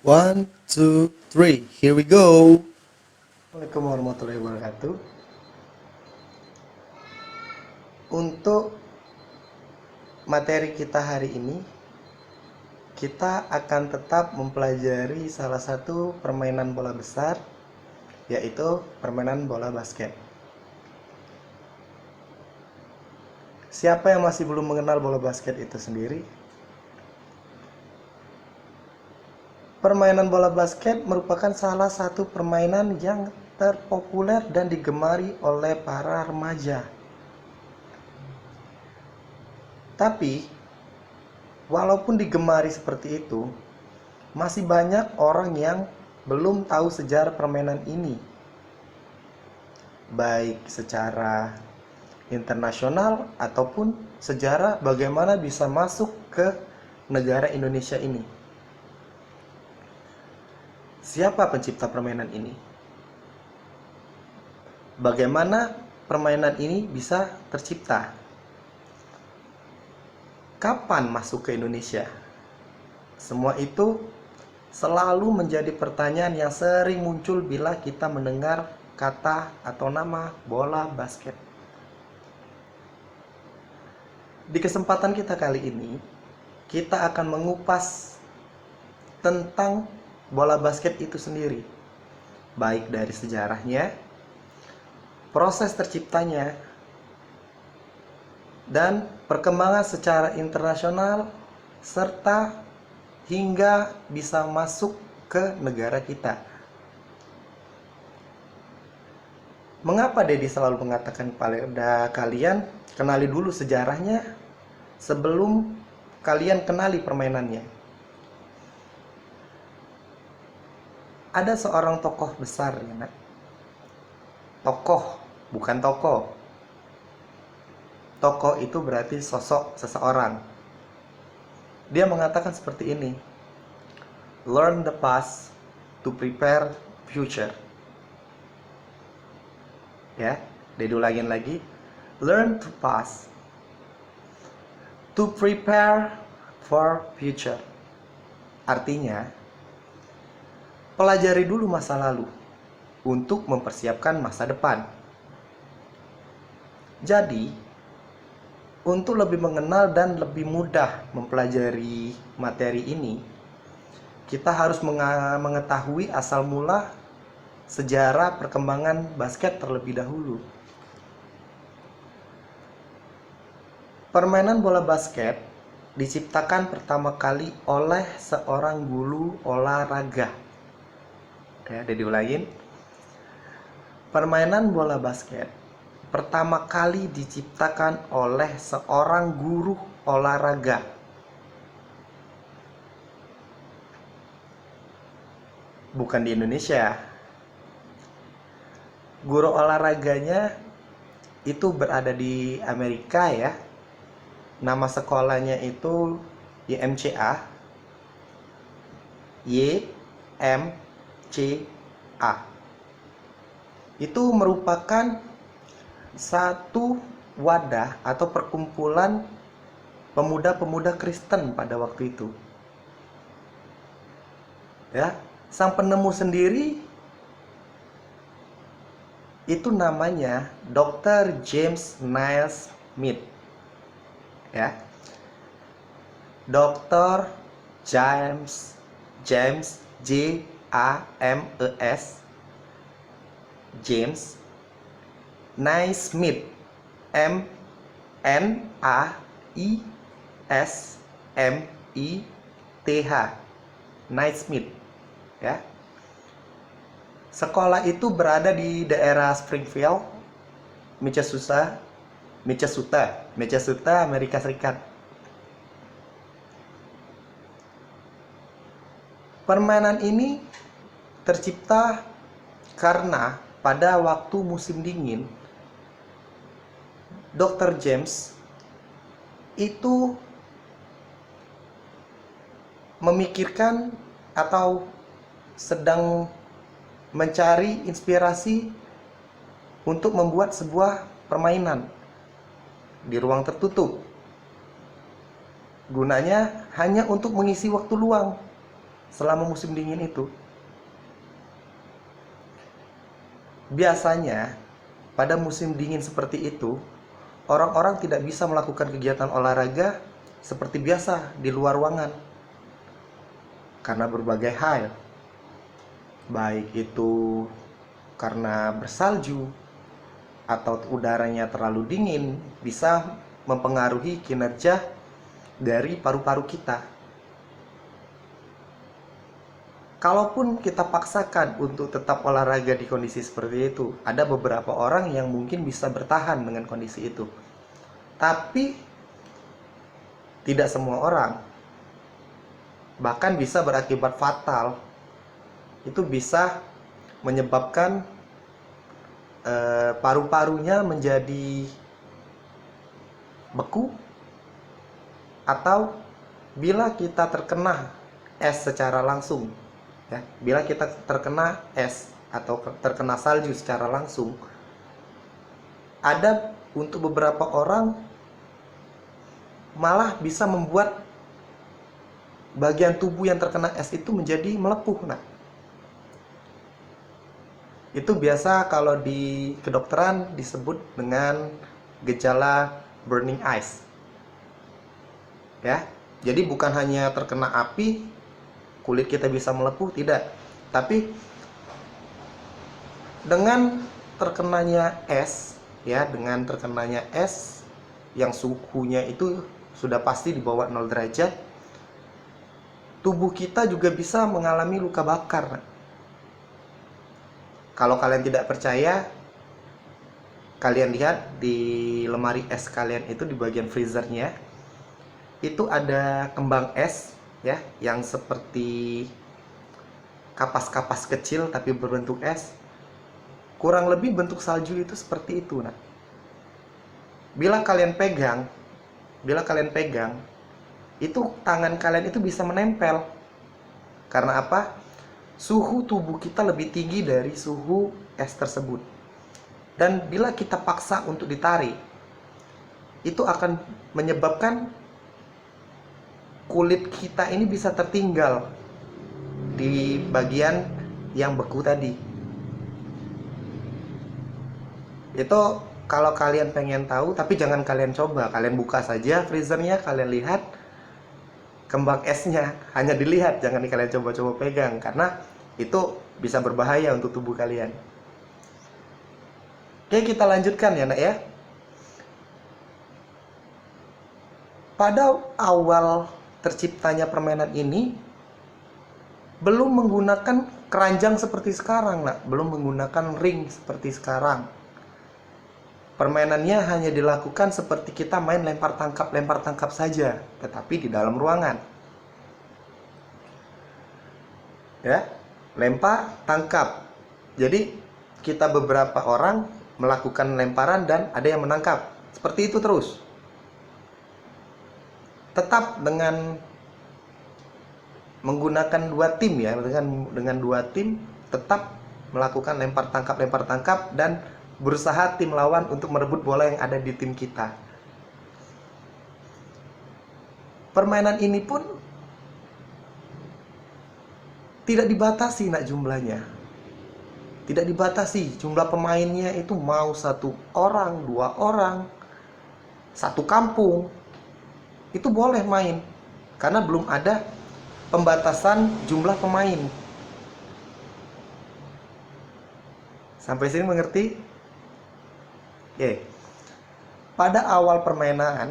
One, two, three. Here we go. Assalamualaikum warahmatullahi wabarakatuh. Untuk materi kita hari ini, kita akan tetap mempelajari salah satu permainan bola besar, yaitu permainan bola basket. Siapa yang masih belum mengenal bola basket itu sendiri? Permainan bola basket merupakan salah satu permainan yang terpopuler dan digemari oleh para remaja. Tapi, walaupun digemari seperti itu, masih banyak orang yang belum tahu sejarah permainan ini, baik secara internasional ataupun sejarah bagaimana bisa masuk ke negara Indonesia ini. Siapa pencipta permainan ini? Bagaimana permainan ini bisa tercipta? Kapan masuk ke Indonesia? Semua itu selalu menjadi pertanyaan yang sering muncul bila kita mendengar kata atau nama bola basket. Di kesempatan kita kali ini, kita akan mengupas tentang bola basket itu sendiri, baik dari sejarahnya, proses terciptanya, dan perkembangan secara internasional, serta hingga bisa masuk ke negara kita. Mengapa Dedi selalu mengatakan pada kalian, kenali dulu sejarahnya sebelum kalian kenali permainannya? Ada seorang tokoh besar, ya nak. Tokoh, bukan tokoh. Tokoh itu berarti sosok seseorang. Dia mengatakan seperti ini: learn the past to prepare future. Ya, diulangin lagi. Learn the past to prepare for future. Artinya, pelajari dulu masa lalu untuk mempersiapkan masa depan. Jadi, untuk lebih mengenal dan lebih mudah mempelajari materi ini, kita harus mengetahui asal mula sejarah perkembangan basket terlebih dahulu. Permainan bola basket diciptakan pertama kali oleh seorang guru olahraga. Ya, diulangin. Permainan bola basket pertama kali diciptakan oleh seorang guru olahraga. Bukan di Indonesia. Guru olahraganya itu berada di Amerika, ya. Nama sekolahnya itu YMCA. YMCA. Itu merupakan satu wadah atau perkumpulan pemuda-pemuda Kristen pada waktu itu. Ya, sang penemu sendiri itu namanya Dr. James Naismith. Ya. Dr. James James Naismith, Naismith, Naismith, ya. Sekolah itu berada di daerah Springfield, Minnesota, Amerika Serikat. Permainan ini tercipta karena pada waktu musim dingin, Dr. James itu memikirkan atau sedang mencari inspirasi untuk membuat sebuah permainan di ruang tertutup. Gunanya hanya untuk mengisi waktu luang. selama musim dingin itu? Biasanya pada musim dingin seperti itu, orang-orang tidak bisa melakukan kegiatan olahraga seperti biasa di luar ruangan karena berbagai hal, baik itu karena bersalju atau udaranya terlalu dingin, bisa mempengaruhi kinerja dari paru-paru kita. Kalaupun kita paksakan untuk tetap olahraga di kondisi seperti itu, ada beberapa orang yang mungkin bisa bertahan dengan kondisi itu. Tapi tidak semua orang. Bahkan bisa berakibat fatal. Itu bisa menyebabkan paru-parunya menjadi beku, atau bila kita terkena es secara langsung, ya, bila kita terkena es atau terkena salju secara langsung, ada untuk beberapa orang malah bisa membuat bagian tubuh yang terkena es itu menjadi melepuh. Nah, itu biasa kalau di kedokteran disebut dengan gejala burning eyes. Ya, jadi bukan hanya terkena api kulit kita bisa melepuh, tidak. Tapi dengan terkenanya es, ya, dengan terkenanya es yang suhunya itu sudah pasti di bawah 0 derajat, tubuh kita juga bisa mengalami luka bakar. Kalau kalian tidak percaya, kalian lihat di lemari es kalian itu di bagian freezernya, itu ada kembang es, ya, yang seperti kapas-kapas kecil tapi berbentuk es. Kurang lebih bentuk salju itu seperti itu. Nah, bila kalian pegang, itu tangan kalian itu bisa menempel. Karena apa? Suhu tubuh kita lebih tinggi dari suhu es tersebut. Dan bila kita paksa untuk ditarik, itu akan menyebabkan kulit kita ini bisa tertinggal di bagian yang beku tadi. Itu kalau kalian pengen tahu, tapi jangan kalian coba. Kalian buka saja freezernya, kalian lihat kembang esnya, hanya dilihat, jangan kalian coba-coba pegang, karena itu bisa berbahaya untuk tubuh kalian. Oke, kita lanjutkan ya, Nak, ya. Pada awal terciptanya permainan ini belum menggunakan keranjang seperti sekarang, Nak, belum menggunakan ring seperti sekarang. Permainannya hanya dilakukan seperti kita main lempar tangkap saja, tetapi di dalam ruangan. Ya, lempar tangkap. Jadi kita beberapa orang melakukan lemparan dan ada yang menangkap. Seperti itu terus. Tetap dengan menggunakan dua tim, ya, dengan dua tim tetap melakukan lempar tangkap dan berusaha tim lawan untuk merebut bola yang ada di tim kita. Permainan ini pun tidak dibatasi, Nak, jumlahnya. Tidak dibatasi jumlah pemainnya, itu mau 1 orang, 2 orang, 1 kampung, itu boleh main. Karena belum ada pembatasan jumlah pemain. Sampai sini mengerti? Oke. Pada awal permainan,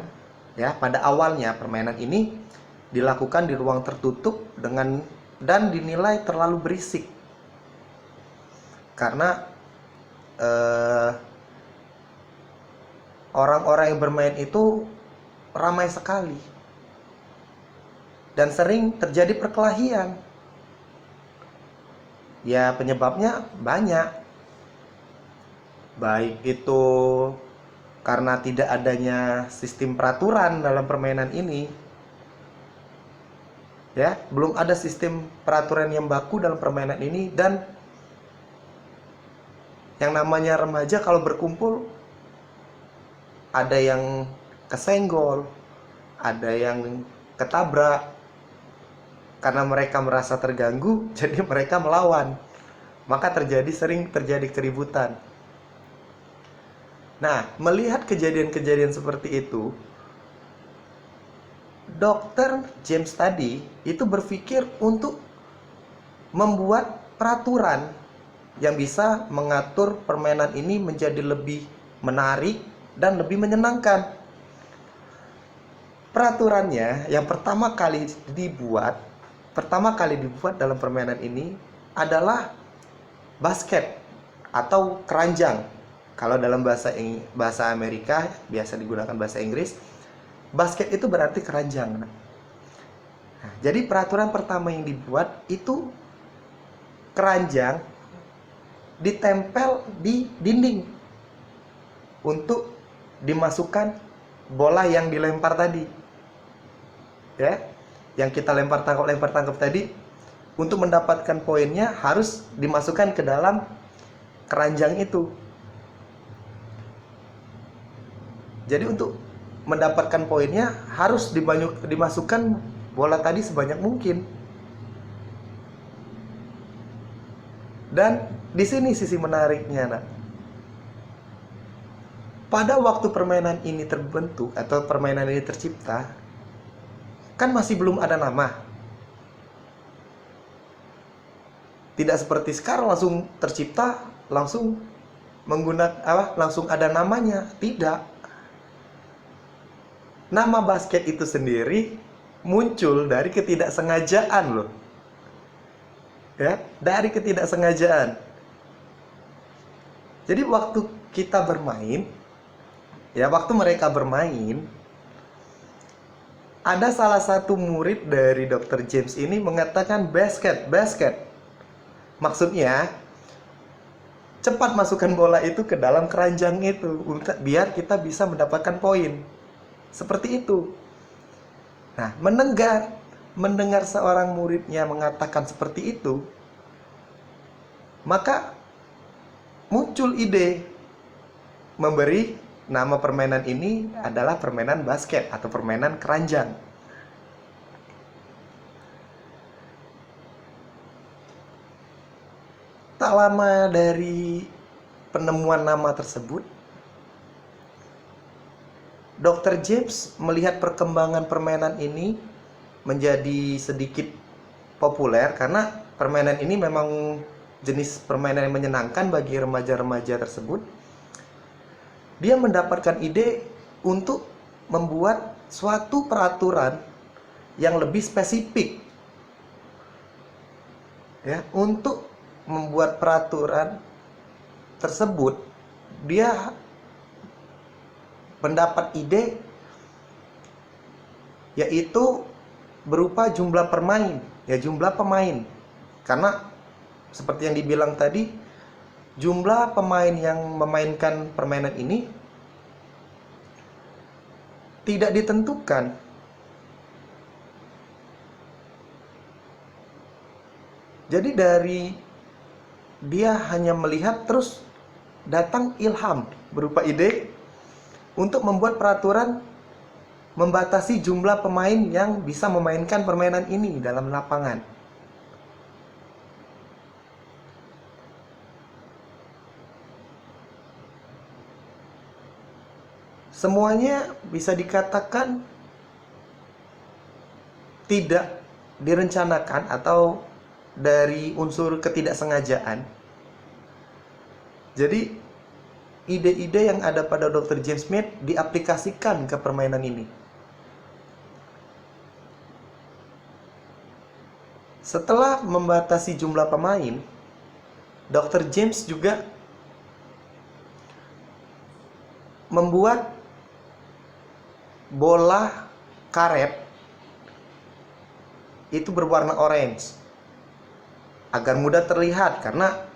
ya, pada awalnya permainan ini dilakukan di ruang tertutup dan dinilai terlalu berisik. Karena orang-orang yang bermain itu ramai sekali dan sering terjadi perkelahian. Ya, penyebabnya banyak. Baik itu karena tidak adanya sistem peraturan dalam permainan ini. Ya, belum ada sistem peraturan yang baku dalam permainan ini, dan yang namanya remaja kalau berkumpul ada yang kesenggol, ada yang ketabrak, karena mereka merasa terganggu, jadi mereka melawan. Maka sering terjadi keributan. Nah, melihat kejadian-kejadian seperti itu, Dr. James tadi itu berpikir untuk membuat peraturan yang bisa mengatur permainan ini menjadi lebih menarik dan lebih menyenangkan. Peraturannya yang pertama kali dibuat dalam permainan ini adalah basket atau keranjang. Kalau dalam bahasa Amerika biasa digunakan bahasa Inggris, basket itu berarti keranjang. Nah, jadi peraturan pertama yang dibuat itu keranjang ditempel di dinding untuk dimasukkan bola yang dilempar tadi. Ya, yang kita lempar tangkap tadi, untuk mendapatkan poinnya harus dimasukkan ke dalam keranjang itu. Jadi untuk mendapatkan poinnya harus dimasukkan bola tadi sebanyak mungkin. Dan di sini sisi menariknya, nak. Pada waktu permainan ini terbentuk atau permainan ini tercipta, kan masih belum ada nama. Tidak seperti sekarang langsung tercipta, langsung langsung ada namanya. Tidak. Nama basket itu sendiri muncul dari ketidaksengajaan loh. Ya, dari ketidaksengajaan. Jadi waktu kita bermain, waktu mereka bermain, ada salah satu murid dari Dr. James ini mengatakan basket. Maksudnya, cepat masukkan bola itu ke dalam keranjang itu biar kita bisa mendapatkan poin. Seperti itu. Nah, mendengar seorang muridnya mengatakan seperti itu, maka muncul ide memberi nama permainan ini adalah permainan basket atau permainan keranjang. Tak lama dari penemuan nama tersebut, Dr. James melihat perkembangan permainan ini menjadi sedikit populer karena permainan ini memang jenis permainan yang menyenangkan bagi remaja-remaja tersebut. Dia mendapatkan ide untuk membuat suatu peraturan yang lebih spesifik. Ya, untuk membuat peraturan tersebut, dia mendapat ide yaitu berupa jumlah pemain. Karena seperti yang dibilang tadi, jumlah pemain yang memainkan permainan ini tidak ditentukan. Jadi dia hanya melihat, terus datang ilham berupa ide untuk membuat peraturan membatasi jumlah pemain yang bisa memainkan permainan ini dalam lapangan. Semuanya bisa dikatakan tidak direncanakan atau dari unsur ketidaksengajaan. Jadi ide-ide yang ada pada Dr. James Smith diaplikasikan ke permainan ini. Setelah membatasi jumlah pemain, Dr. James juga membuat bola karet itu berwarna orange agar mudah terlihat, karena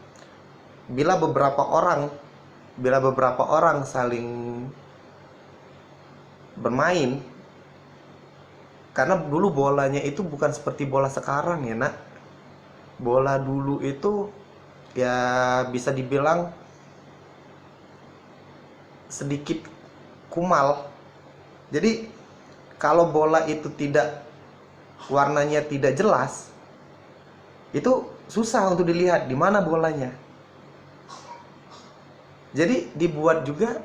bila beberapa orang saling bermain, karena dulu bolanya itu bukan seperti bola sekarang ya, nak. Bola dulu itu ya bisa dibilang sedikit kumal. Jadi kalau bola itu tidak warnanya tidak jelas, itu susah untuk dilihat di mana bolanya. Jadi dibuat juga,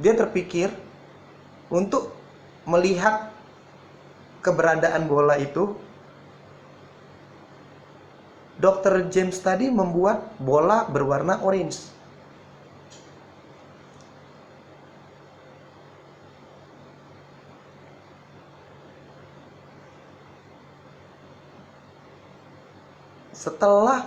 dia terpikir untuk melihat keberadaan bola itu. Dr. James tadi membuat bola berwarna orange. Setelah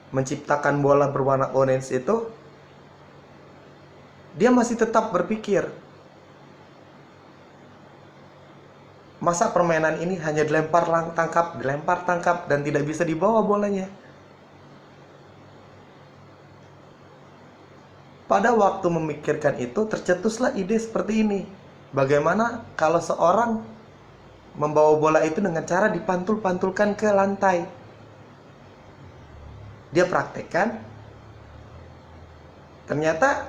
menciptakan bola berwarna orange itu, dia masih tetap berpikir, masa permainan ini hanya dilempar tangkap dan tidak bisa dibawa bolanya. Pada waktu memikirkan itu, tercetuslah ide seperti ini. Bagaimana kalau seorang membawa bola itu dengan cara dipantul-pantulkan ke lantai? Dia praktekkan, ternyata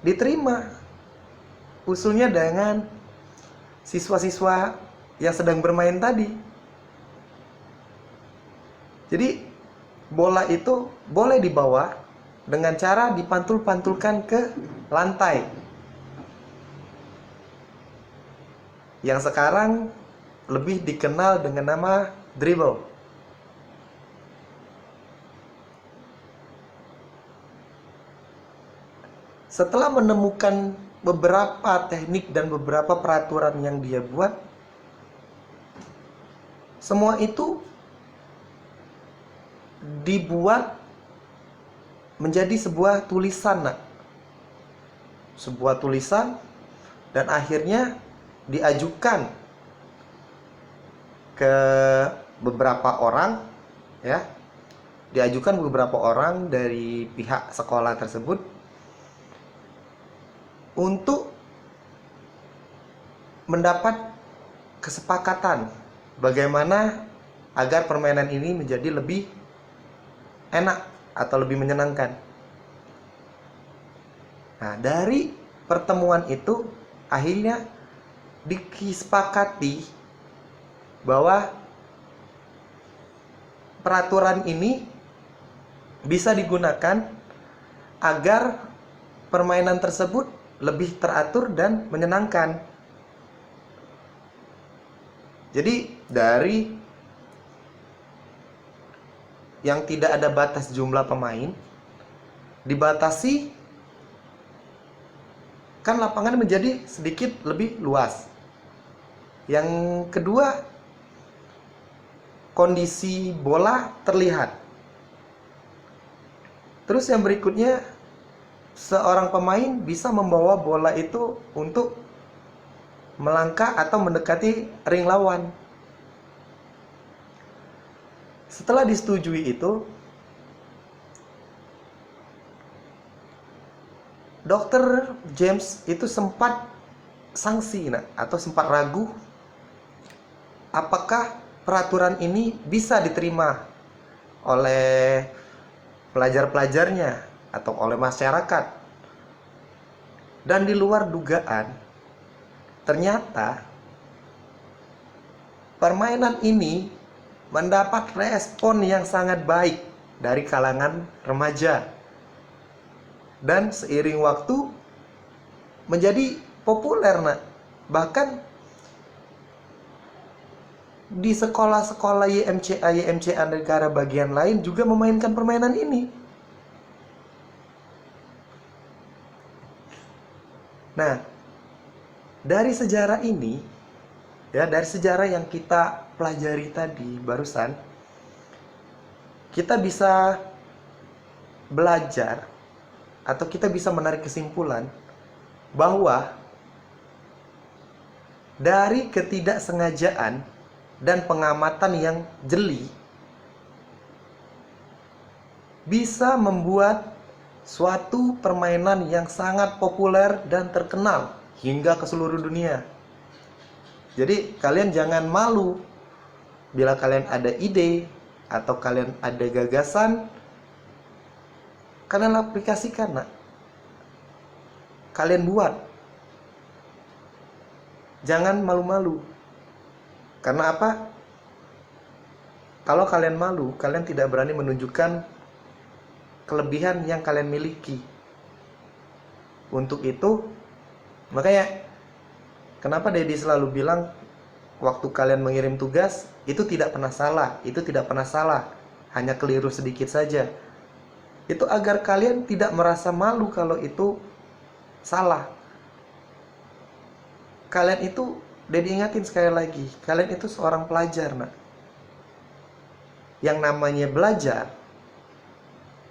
diterima usulnya dengan siswa-siswa yang sedang bermain tadi. Jadi bola itu boleh dibawa dengan cara dipantul-pantulkan ke lantai, yang sekarang lebih dikenal dengan nama dribble. Setelah menemukan beberapa teknik dan beberapa peraturan yang dia buat, semua itu dibuat menjadi sebuah tulisan, sebuah tulisan, dan akhirnya diajukan ke beberapa orang, ya, diajukan beberapa orang dari pihak sekolah tersebut untuk mendapat kesepakatan bagaimana agar permainan ini menjadi lebih enak atau lebih menyenangkan. Nah, dari pertemuan itu akhirnya disepakati bahwa peraturan ini bisa digunakan agar permainan tersebut lebih teratur dan menyenangkan. Jadi dari yang tidak ada batas jumlah pemain, dibatasi kan lapangan menjadi sedikit lebih luas. Yang kedua, kondisi bola terlihat. Terus yang berikutnya, seorang pemain bisa membawa bola itu untuk melangkah atau mendekati ring lawan. Setelah disetujui itu, Dr. James itu sempat sanksi, atau sempat ragu apakah peraturan ini bisa diterima oleh pelajar-pelajarnya atau oleh masyarakat. Dan di luar dugaan, ternyata permainan ini mendapat respon yang sangat baik dari kalangan remaja, dan seiring waktu menjadi populer. Bahkan di sekolah-sekolah YMCA negara bagian lain juga memainkan permainan ini. Nah, dari sejarah ini, ya, dari sejarah yang kita pelajari tadi barusan, kita bisa belajar atau kita bisa menarik kesimpulan bahwa dari ketidaksengajaan dan pengamatan yang jeli bisa membuat suatu permainan yang sangat populer dan terkenal hingga ke seluruh dunia. Jadi kalian jangan malu bila kalian ada ide atau kalian ada gagasan, kalian aplikasikan, kalian buat. Jangan malu-malu. Karena apa? Kalau kalian malu, kalian tidak berani menunjukkan kelebihan yang kalian miliki. Untuk itu, makanya kenapa Dedi selalu bilang waktu kalian mengirim tugas itu tidak pernah salah, hanya keliru sedikit saja. Itu agar kalian tidak merasa malu kalau itu salah. Kalian itu, Dedi ingatin sekali lagi, kalian itu seorang pelajar, nak. Yang namanya belajar,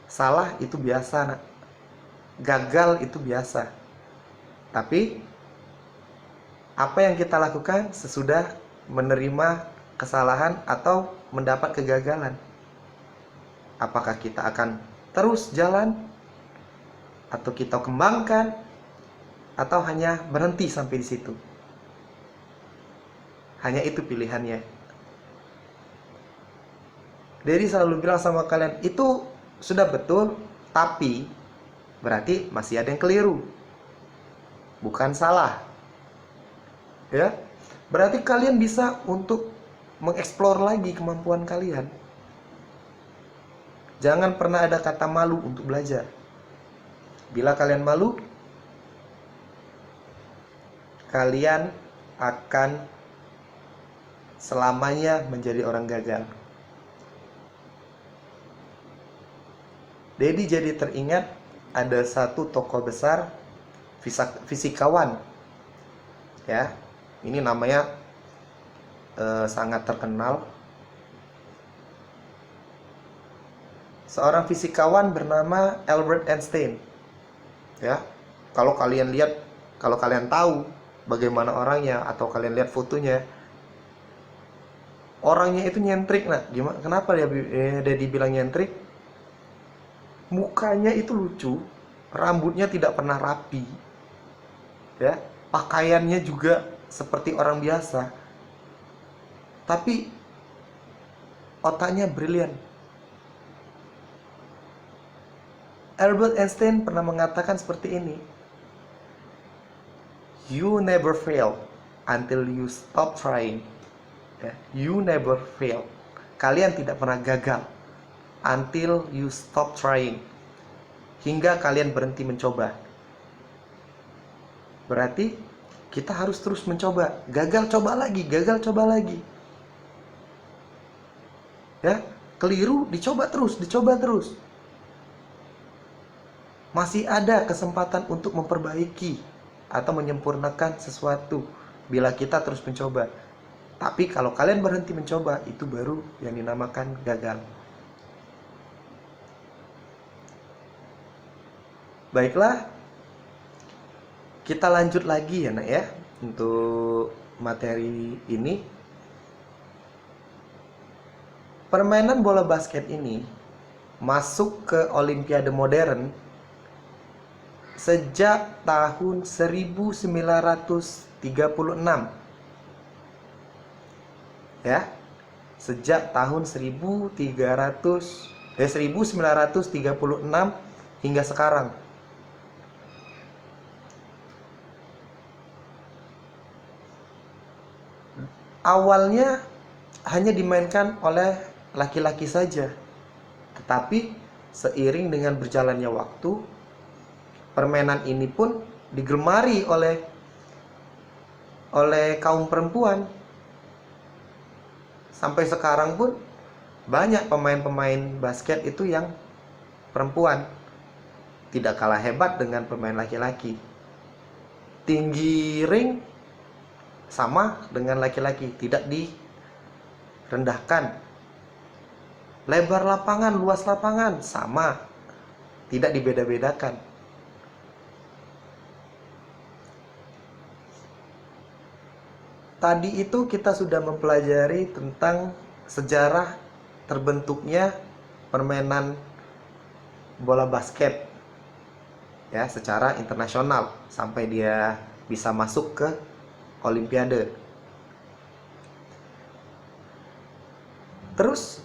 salah itu biasa, nak. Gagal itu biasa. Tapi apa yang kita lakukan sesudah menerima kesalahan atau mendapat kegagalan? Apakah kita akan terus jalan, atau kita kembangkan, atau hanya berhenti sampai di situ? Hanya itu pilihannya. Dedi selalu bilang sama kalian, itu sudah betul, tapi berarti masih ada yang keliru, bukan salah. Ya, berarti kalian bisa untuk mengeksplor lagi kemampuan kalian. Jangan pernah ada kata malu untuk belajar. Bila kalian malu, kalian akan selamanya menjadi orang gagal. Dedi jadi teringat ada satu tokoh besar fisikawan, ya, ini namanya sangat terkenal. Seorang fisikawan bernama Albert Einstein. Ya, kalau kalian lihat, kalau kalian tahu bagaimana orangnya atau kalian lihat fotonya, orangnya itu nyentrik. Nah, gimana? Kenapa dia dibilang nyentrik? Mukanya itu lucu, rambutnya tidak pernah rapi, ya, pakaiannya juga seperti orang biasa, tapi otaknya brilian. Albert Einstein pernah mengatakan seperti ini, "You never fail until you stop trying." Ya, you never fail. Kalian tidak pernah gagal until you stop trying. Hingga kalian berhenti mencoba. Berarti kita harus terus mencoba. Gagal coba lagi, gagal coba lagi. Ya, keliru dicoba terus, dicoba terus. Masih ada kesempatan untuk memperbaiki atau menyempurnakan sesuatu bila kita terus mencoba. Tapi kalau kalian berhenti mencoba, itu baru yang dinamakan gagal. Baiklah, kita lanjut lagi ya, nak, ya, untuk materi ini. Permainan bola basket ini masuk ke Olimpiade modern sejak tahun 1936. Ya, sejak tahun 1936 hingga sekarang. Awalnya hanya dimainkan oleh laki-laki saja, tetapi seiring dengan berjalannya waktu, permainan ini pun digemari oleh kaum perempuan. Sampai sekarang pun banyak pemain-pemain basket itu yang perempuan, tidak kalah hebat dengan pemain laki-laki. Tinggi ring sama dengan laki-laki, tidak direndahkan. Lebar lapangan, luas lapangan sama, tidak dibeda-bedakan. Tadi itu kita sudah mempelajari tentang sejarah terbentuknya permainan bola basket, ya, secara internasional sampai dia bisa masuk ke Olimpiade. Terus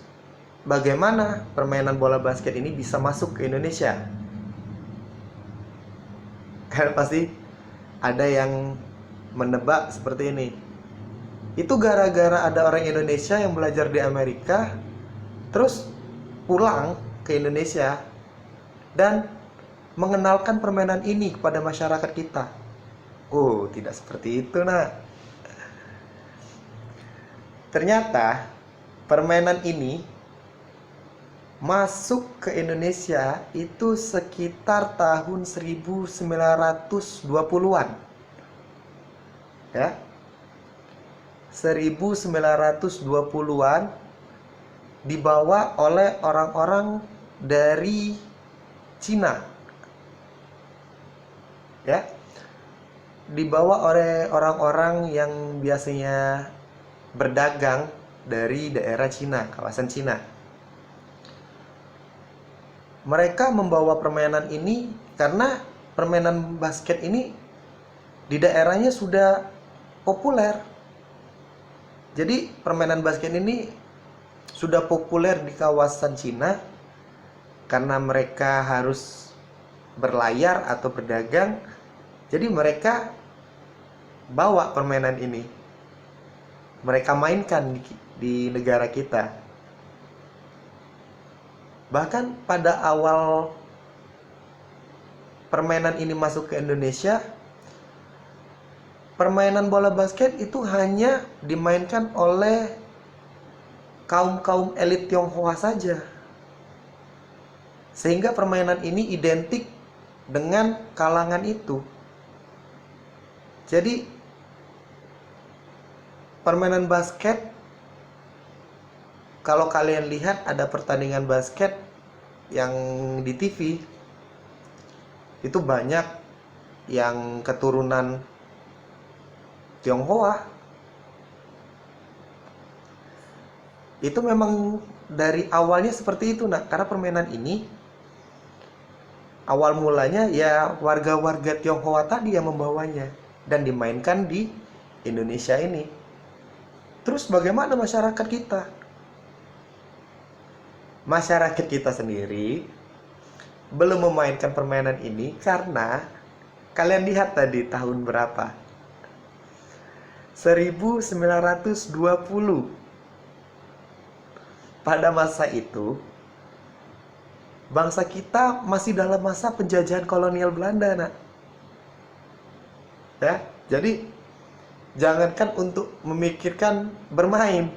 bagaimana permainan bola basket ini bisa masuk ke Indonesia? Kan pasti ada yang menebak seperti ini. Itu gara-gara ada orang Indonesia yang belajar di Amerika, terus pulang ke Indonesia dan mengenalkan permainan ini kepada masyarakat kita. Oh, tidak seperti itu, nak. Ternyata permainan ini masuk ke Indonesia itu sekitar tahun 1920-an. Ya. 1920-an dibawa oleh orang-orang dari Cina. Ya. Dibawa oleh orang-orang yang biasanya berdagang dari daerah Cina, kawasan Cina. Mereka membawa permainan ini karena permainan basket ini di daerahnya sudah populer. Jadi permainan basket ini sudah populer di kawasan Cina karena mereka harus berlayar atau berdagang. Jadi mereka bawa permainan ini, mereka mainkan di negara kita. Bahkan pada awal permainan ini masuk ke Indonesia, permainan bola basket itu hanya dimainkan oleh kaum-kaum elit Tionghoa saja. Sehingga permainan ini identik dengan kalangan itu. Jadi permainan basket, kalau kalian lihat ada pertandingan basket yang di TV, itu banyak yang keturunan Tionghoa. Itu memang dari awalnya seperti itu, nak. Karena permainan ini awal mulanya ya warga-warga Tionghoa tadi yang membawanya dan dimainkan di Indonesia ini. Terus bagaimana masyarakat kita? Masyarakat kita sendiri belum memainkan permainan ini karena kalian lihat tadi tahun berapa? 1920. Pada masa itu bangsa kita masih dalam masa penjajahan kolonial Belanda, nak. Ya, jadi jangankan untuk memikirkan bermain,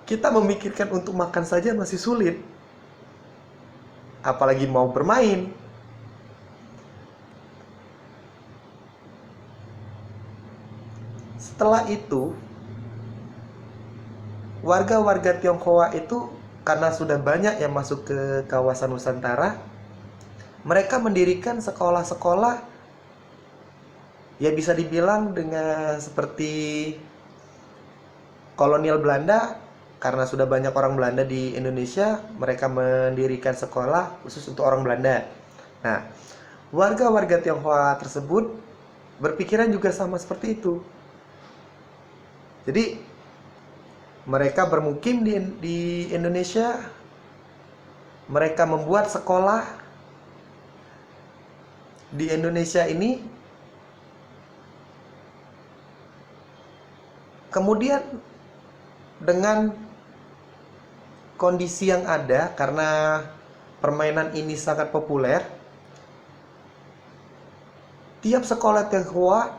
kita memikirkan untuk makan saja masih sulit, apalagi mau bermain. Setelah itu, warga-warga Tionghoa itu karena sudah banyak yang masuk ke kawasan Nusantara, mereka mendirikan sekolah-sekolah ya bisa dibilang dengan seperti kolonial Belanda. Karena sudah banyak orang Belanda di Indonesia, mereka mendirikan sekolah khusus untuk orang Belanda. Nah, warga-warga Tionghoa tersebut berpikiran juga sama seperti itu. Jadi mereka bermukim di Indonesia, mereka membuat sekolah di Indonesia ini. Kemudian dengan kondisi yang ada, karena permainan ini sangat populer, tiap sekolah Tionghoa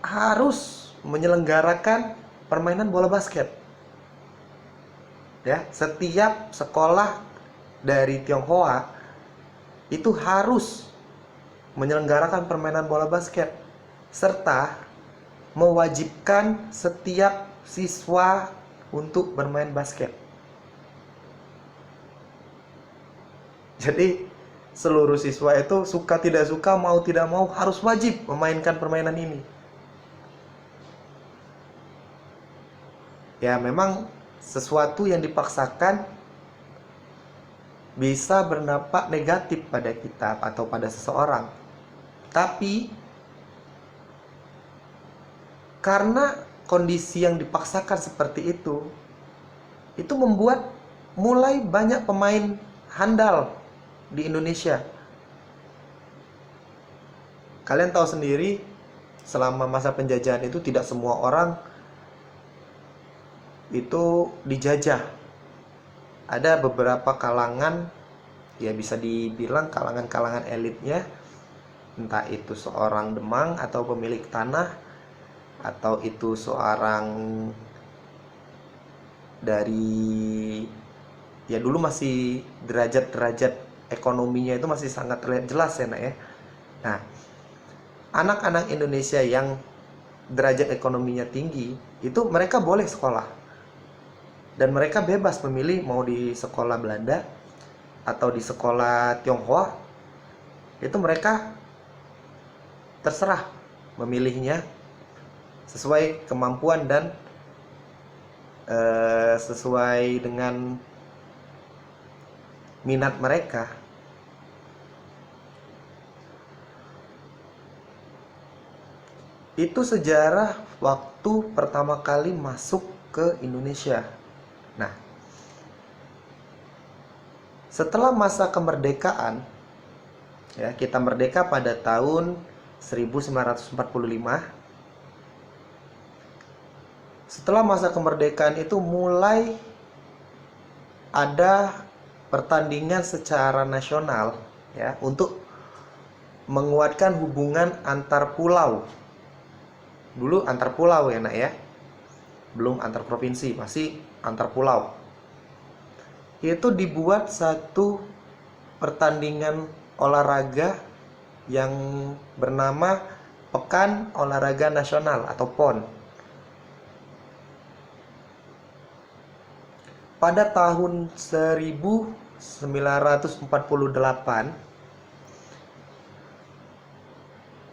harus menyelenggarakan permainan bola basket. Ya, setiap sekolah dari Tionghoa itu harus menyelenggarakan permainan bola basket serta mewajibkan setiap siswa untuk bermain basket. Jadi seluruh siswa itu suka tidak suka, mau tidak mau harus wajib memainkan permainan ini. Ya, memang sesuatu yang dipaksakan bisa berdampak negatif pada kita atau pada seseorang. Tapi karena kondisi yang dipaksakan seperti itu membuat mulai banyak pemain handal di Indonesia. kalian tahu sendiri, selama masa penjajahan itu tidak semua orang itu dijajah. Ada beberapa kalangan, ya bisa dibilang kalangan-kalangan elitnya, entah itu seorang demang atau pemilik tanah, atau itu seorang dari, ya dulu masih derajat-derajat ekonominya itu masih sangat terlihat jelas ya nak ya. Nah, anak-anak Indonesia yang derajat ekonominya tinggi itu mereka boleh sekolah, dan mereka bebas memilih mau di sekolah Belanda atau di sekolah Tionghoa. Itu mereka terserah memilihnya sesuai kemampuan dan sesuai dengan minat mereka. Itu sejarah waktu pertama kali masuk ke Indonesia. Nah, setelah masa kemerdekaan, ya, kita merdeka pada tahun 1945. Setelah masa kemerdekaan itu mulai ada pertandingan secara nasional, ya, untuk menguatkan hubungan antar pulau. Dulu antar pulau ya nak ya, belum antar provinsi, masih antar pulau. Itu dibuat satu pertandingan olahraga yang bernama Pekan Olahraga Nasional atau PON. Pada tahun 1948,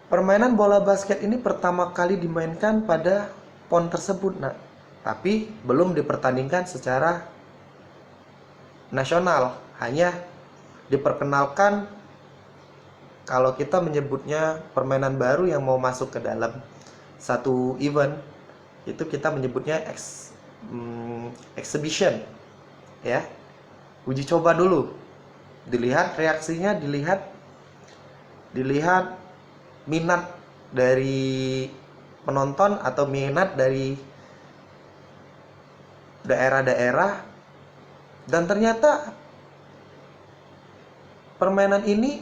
permainan bola basket ini pertama kali dimainkan pada PON tersebut, nak. Tapi belum dipertandingkan secara nasional, hanya diperkenalkan, kalau kita menyebutnya permainan baru yang mau masuk ke dalam satu event, itu kita menyebutnya exhibition, ya, uji coba dulu, dilihat reaksinya, dilihat minat dari penonton atau minat dari daerah-daerah. Dan ternyata permainan ini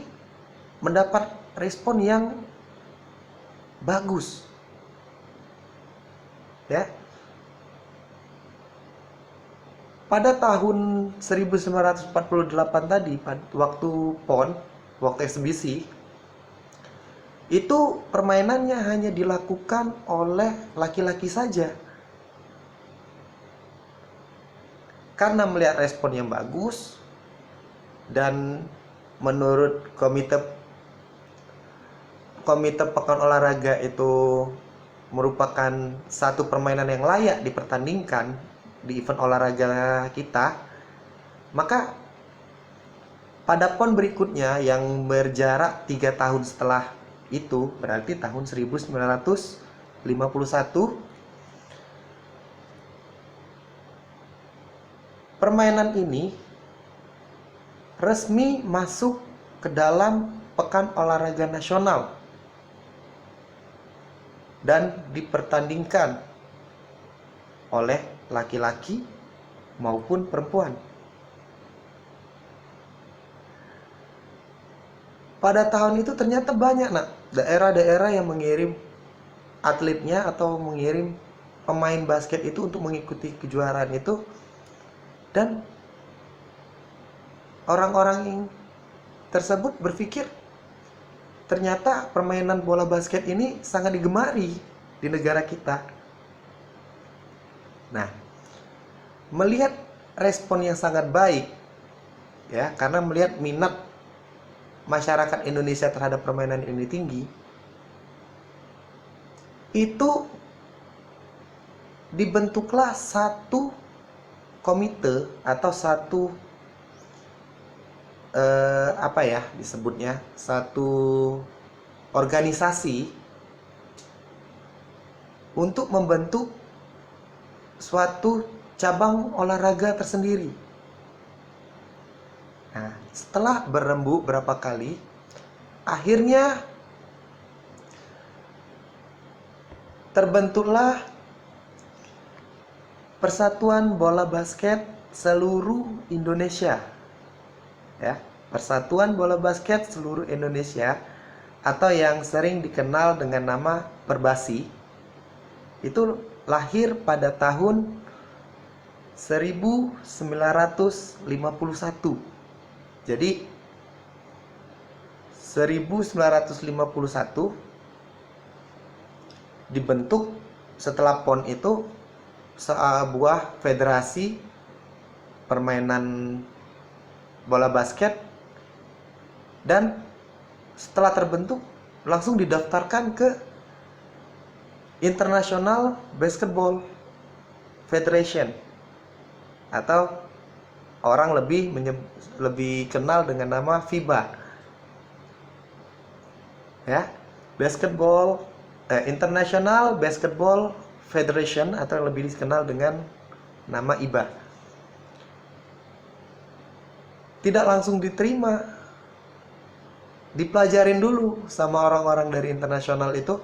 mendapat respon yang bagus, ya. Pada tahun 1948 tadi, waktu PON, waktu eksibisi, itu permainannya hanya dilakukan oleh laki-laki saja. Karena melihat respon yang bagus, dan menurut komite Pekan Olahraga itu merupakan satu permainan yang layak dipertandingkan di event olahraga kita, maka pada PON berikutnya yang berjarak 3 tahun setelah itu, berarti tahun 1951, permainan ini resmi masuk ke dalam Pekan Olahraga Nasional dan dipertandingkan oleh laki-laki maupun perempuan. Pada tahun itu ternyata banyak, nak, daerah-daerah yang mengirim atletnya atau mengirim pemain basket itu untuk mengikuti kejuaraan itu. Dan orang-orang tersebut berpikir ternyata permainan bola basket ini sangat digemari di negara kita. Nah, melihat respon yang sangat baik, ya, karena melihat minat masyarakat Indonesia terhadap permainan ini tinggi, itu dibentuklah satu komite atau satu satu organisasi untuk membentuk suatu cabang olahraga tersendiri. Nah, setelah berembuk berapa kali, akhirnya terbentuklah Persatuan Bola Basket Seluruh Indonesia. Ya, Persatuan Bola Basket Seluruh Indonesia atau yang sering dikenal dengan nama Perbasi. Itu lahir pada tahun 1951. Jadi 1951 dibentuk setelah PON itu sebuah federasi permainan bola basket, dan setelah terbentuk langsung didaftarkan ke International Basketball Federation atau orang lebih kenal dengan nama FIBA. Ya, International Basketball Federation atau yang lebih dikenal dengan nama IBA. Tidak langsung diterima, dipelajarin dulu sama orang-orang dari internasional itu,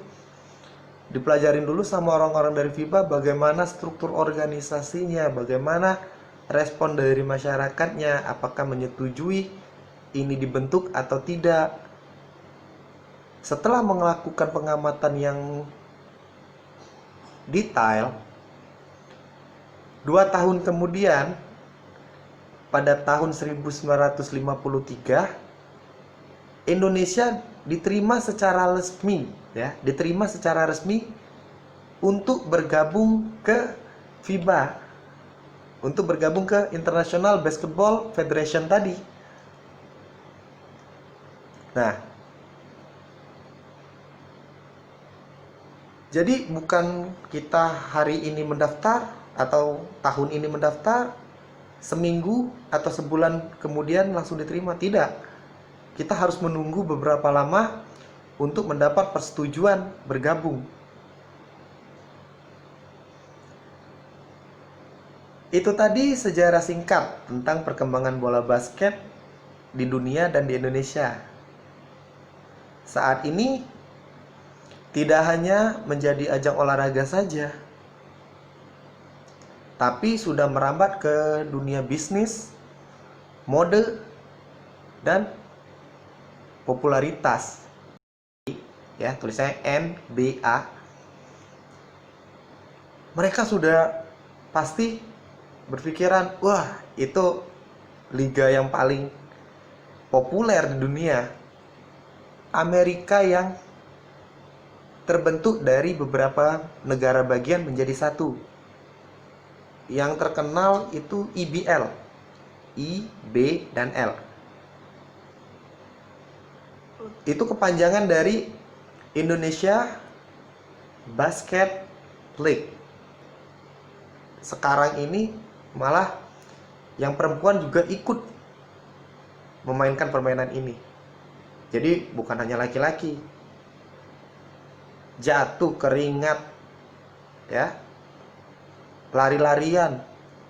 dipelajarin dulu sama orang-orang dari FIBA bagaimana struktur organisasinya, bagaimana respon dari masyarakatnya, apakah menyetujui ini dibentuk atau tidak. Setelah melakukan pengamatan yang detail, 2 tahun kemudian, pada tahun 1953, Indonesia diterima secara resmi, ya, diterima secara resmi untuk bergabung ke FIBA, untuk bergabung ke International Basketball Federation tadi. Nah, jadi bukan kita hari ini mendaftar atau tahun ini mendaftar, seminggu atau sebulan kemudian langsung diterima. Tidak. Kita harus menunggu beberapa lama untuk mendapat persetujuan bergabung. Itu tadi sejarah singkat tentang perkembangan bola basket di dunia dan di Indonesia. Saat ini tidak hanya menjadi ajang olahraga saja, tapi sudah merambat ke dunia bisnis, mode, dan popularitas. Ya, tulisannya NBA. Mereka sudah pasti berpikiran, wah, itu liga yang paling populer di dunia. Amerika yang terbentuk dari beberapa negara bagian menjadi satu. Yang terkenal itu IBL, I, B, dan L. Itu kepanjangan dari Indonesia Basket League. Sekarang ini malah yang perempuan juga ikut memainkan permainan ini. Jadi bukan hanya laki-laki, jatuh keringat, ya, lari-larian,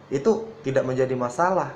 itu tidak menjadi masalah.